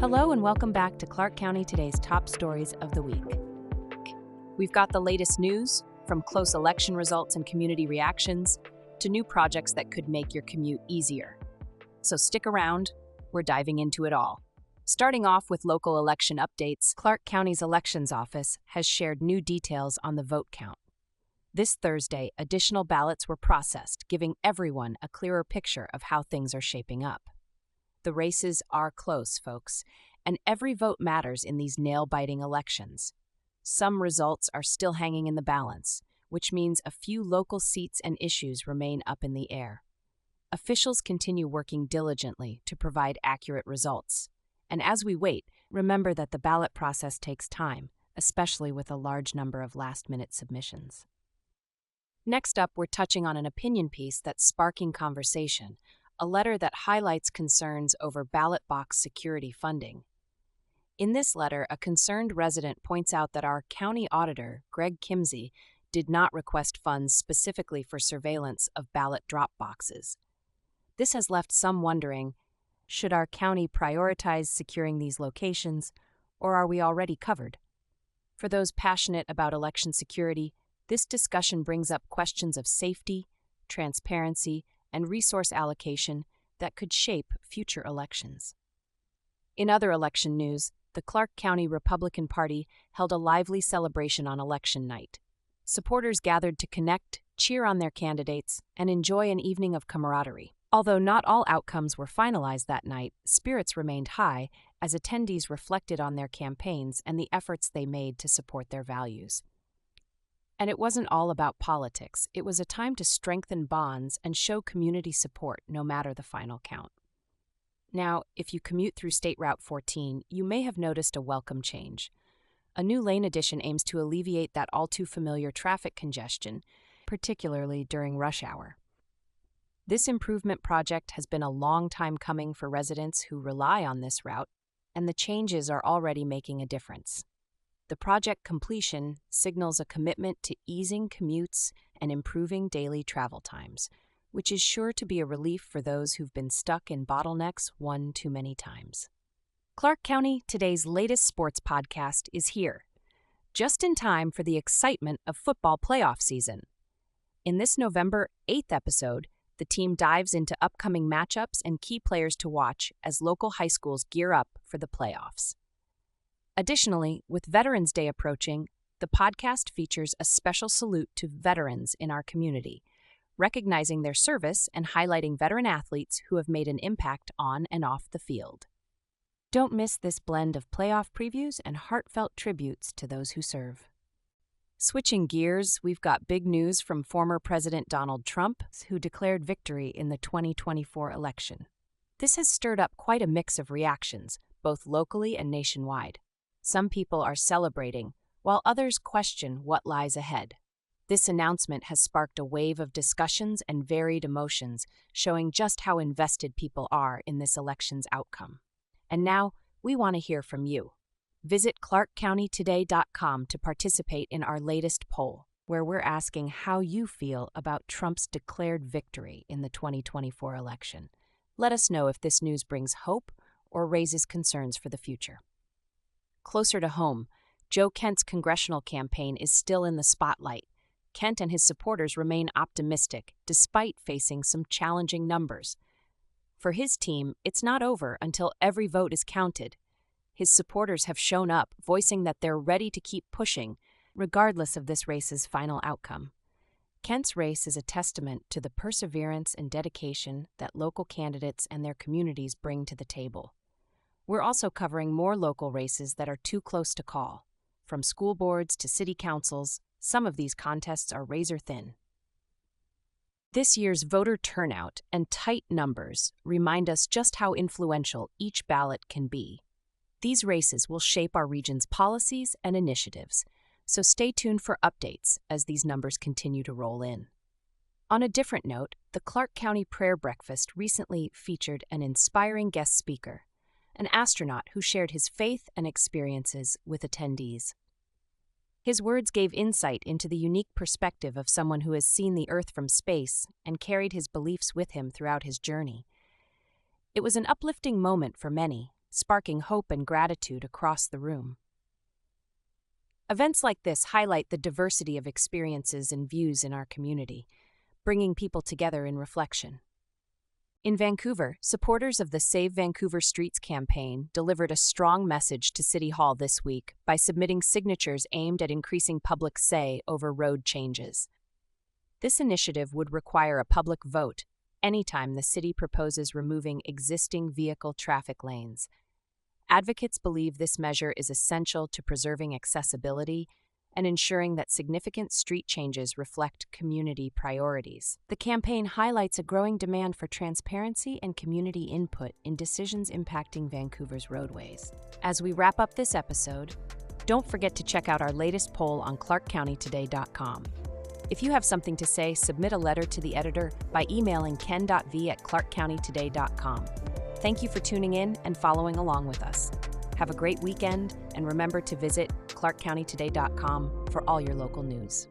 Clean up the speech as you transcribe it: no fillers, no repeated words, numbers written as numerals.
Hello and welcome back to Clark County Today's top stories of the week. We've got the latest news, from close election results and community reactions to new projects that could make your commute easier. So stick around, we're diving into it all. Starting off with local election updates, Clark County's Elections Office has shared new details on the vote count. This Thursday, additional ballots were processed, giving everyone a clearer picture of how things are shaping up. The races are close, folks, and every vote matters in these nail-biting elections. Some results are still hanging in the balance, which means a few local seats and issues remain up in the air. Officials continue working diligently to provide accurate results. And as we wait, remember that the ballot process takes time, especially with a large number of last-minute submissions. Next up, we're touching on an opinion piece that's sparking conversation, a letter that highlights concerns over ballot box security funding. In this letter, a concerned resident points out that our county auditor, Greg Kimsey, did not request funds specifically for surveillance of ballot drop boxes. This has left some wondering, should our county prioritize securing these locations, or are we already covered? For those passionate about election security, this discussion brings up questions of safety, transparency, and resource allocation that could shape future elections. In other election news, the Clark County Republican Party held a lively celebration on election night. Supporters gathered to connect, cheer on their candidates, and enjoy an evening of camaraderie. Although not all outcomes were finalized that night, spirits remained high as attendees reflected on their campaigns and the efforts they made to support their values. And it wasn't all about politics. It was a time to strengthen bonds and show community support no matter the final count. Now, if you commute through State Route 14, you may have noticed a welcome change. A new lane addition aims to alleviate that all-too-familiar traffic congestion, particularly during rush hour. This improvement project has been a long time coming for residents who rely on this route, and the changes are already making a difference. The project completion signals a commitment to easing commutes and improving daily travel times, which is sure to be a relief for those who've been stuck in bottlenecks one too many times. Clark County Today's latest sports podcast is here, just in time for the excitement of football playoff season. In this November 8th episode, the team dives into upcoming matchups and key players to watch as local high schools gear up for the playoffs. Additionally, with Veterans Day approaching, the podcast features a special salute to veterans in our community, recognizing their service and highlighting veteran athletes who have made an impact on and off the field. Don't miss this blend of playoff previews and heartfelt tributes to those who serve. Switching gears, we've got big news from former President Donald Trump, who declared victory in the 2024 election. This has stirred up quite a mix of reactions, both locally and nationwide. Some people are celebrating, while others question what lies ahead. This announcement has sparked a wave of discussions and varied emotions, showing just how invested people are in this election's outcome. And now, we want to hear from you. Visit clarkcountytoday.com to participate in our latest poll, where we're asking how you feel about Trump's declared victory in the 2024 election. Let us know if this news brings hope or raises concerns for the future. Closer to home, Joe Kent's congressional campaign is still in the spotlight. Kent and his supporters remain optimistic, despite facing some challenging numbers. For his team, it's not over until every vote is counted. His supporters have shown up, voicing that they're ready to keep pushing, regardless of this race's final outcome. Kent's race is a testament to the perseverance and dedication that local candidates and their communities bring to the table. We're also covering more local races that are too close to call. From school boards to city councils, some of these contests are razor thin. This year's voter turnout and tight numbers remind us just how influential each ballot can be. These races will shape our region's policies and initiatives, so stay tuned for updates as these numbers continue to roll in. On a different note, the Clark County Prayer Breakfast recently featured an inspiring guest speaker, an astronaut who shared his faith and experiences with attendees. His words gave insight into the unique perspective of someone who has seen the Earth from space and carried his beliefs with him throughout his journey. It was an uplifting moment for many, sparking hope and gratitude across the room. Events like this highlight the diversity of experiences and views in our community, bringing people together in reflection. In Vancouver, supporters of the Save Vancouver Streets campaign delivered a strong message to City Hall this week by submitting signatures aimed at increasing public say over road changes. This initiative would require a public vote anytime the city proposes removing existing vehicle traffic lanes. Advocates believe this measure is essential to preserving accessibility and ensuring that significant street changes reflect community priorities. The campaign highlights a growing demand for transparency and community input in decisions impacting Vancouver's roadways. As we wrap up this episode, don't forget to check out our latest poll on clarkcountytoday.com. If you have something to say, submit a letter to the editor by emailing ken.v@clarkcountytoday.com. Thank you for tuning in and following along with us. Have a great weekend, and remember to visit clarkcountytoday.com for all your local news.